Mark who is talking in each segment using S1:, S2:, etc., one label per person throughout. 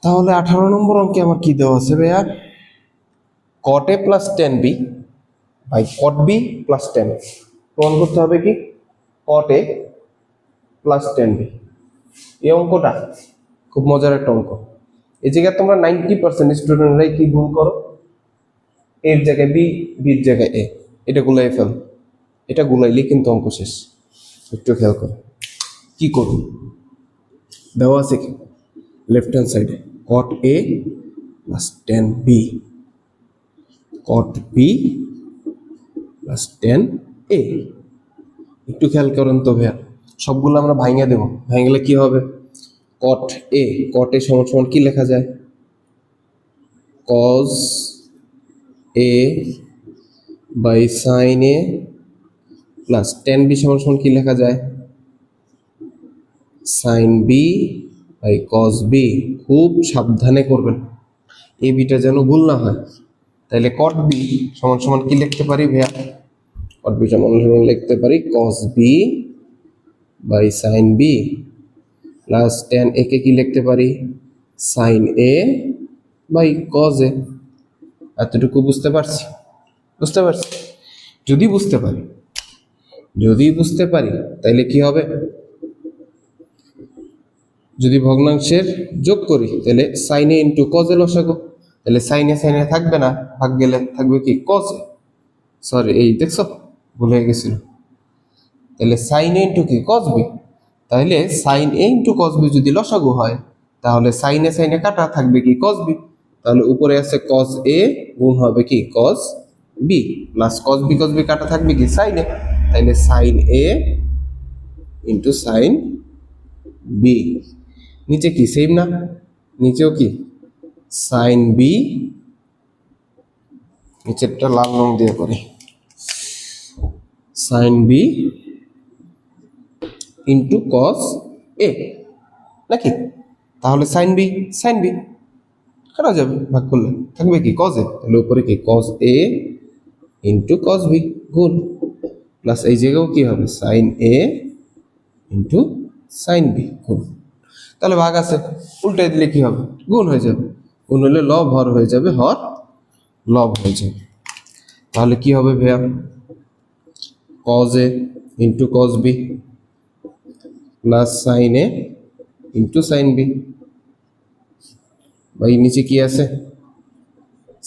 S1: তাহলে 18 নম্বর অঙ্কে আমার কি দেওয়া আছে ভাইয়া? cot a plus tan B by cot b plus tan a প্রমাণ করতে হবে কি cot a plus tan B. এই অঙ্কটা খুব মজার একটা অঙ্ক। এই জায়গায় তোমরা 90% স্টুডেন্টরাই কি ভুল করো, এর জায়গায় বি, বির জায়গায় এ, এটা গুলাই ফেল। এটা গুলাইলে কিন্তু অঙ্ক শেষ। একটু খেয়াল করো কি করব। দেওয়া আছে কি লেফট হ্যান্ড সাইডে cot a plus tan B, cot b plus tan a। একটু খেয়াল করেন তো ভাইয়া, সবগুলো আমরা ভাঙিয়ে দেবো। ভাঙলে কি হবে? cot a সমান সমান কি লেখা যায়? cos a by sin a plus tan B সমান সমান কি লেখা যায়? sin b by cos b। খুব সাবধানে করবেন, এই বিটা যেন ভুল না হয়। তাহলে cot b সমান সমান কি লিখতে পারি ভাইয়া? cot b সমান সমান লিখতে পারি cos b by sin b plus tan a কে কি লিখতে পারি? sin a by cos a। এতটুকু বুঝতে পারছি? বুঝতে পারছি? যদি বুঝতে পারি তাহলে কি হবে? যদি ভগ্নাংশের যোগ করি তাহলে sin a into cos a লসাগু। তাহলে sin a থাকবে না, ভাগ গেলে থাকবে কি cos a। সরি, এই দেখছো ভুলে গেছিল। তাহলে sin a ইন্টু কি cos b। তাহলে sin a into cos b যদি লসাগু হয় তাহলে sin a কাটা থাকবে কি cos b। তাহলে উপরে আছে cos a গুণ হবে কি cos b plus cos b কাটা থাকবে কি sin a। তাহলে sin a into sin b। নিচে কি সেম না? নিচেও কি sin b, নিচেরটা লাল রং দিয়ে করি, sin b into cos a নাকি? তাহলে sin b কাটা যাবে, ভাগ করলে থাকবে কি cos a। তাহলে উপরে কি cos a into cos b গুণ প্লাস এই জায়গাও কি হবে sin a into sin b গুণ। তাহলে ভাগ আছে, উল্টাই দিলে কি হবে? গুণ হয়ে যাবে। গুণ হলে লব হর হয়ে যাবে, হর লব হয়ে যাবে। তাহলে কি হবে ভাইয়া? cos a into cos b plus sin a into sin b by নিচে কি আছে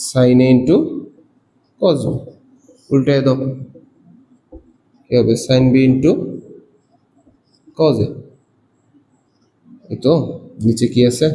S1: sin a into cos b। উল্টাই দাও, কি হবে sin b into cos a। এই তো নিচে কি আছে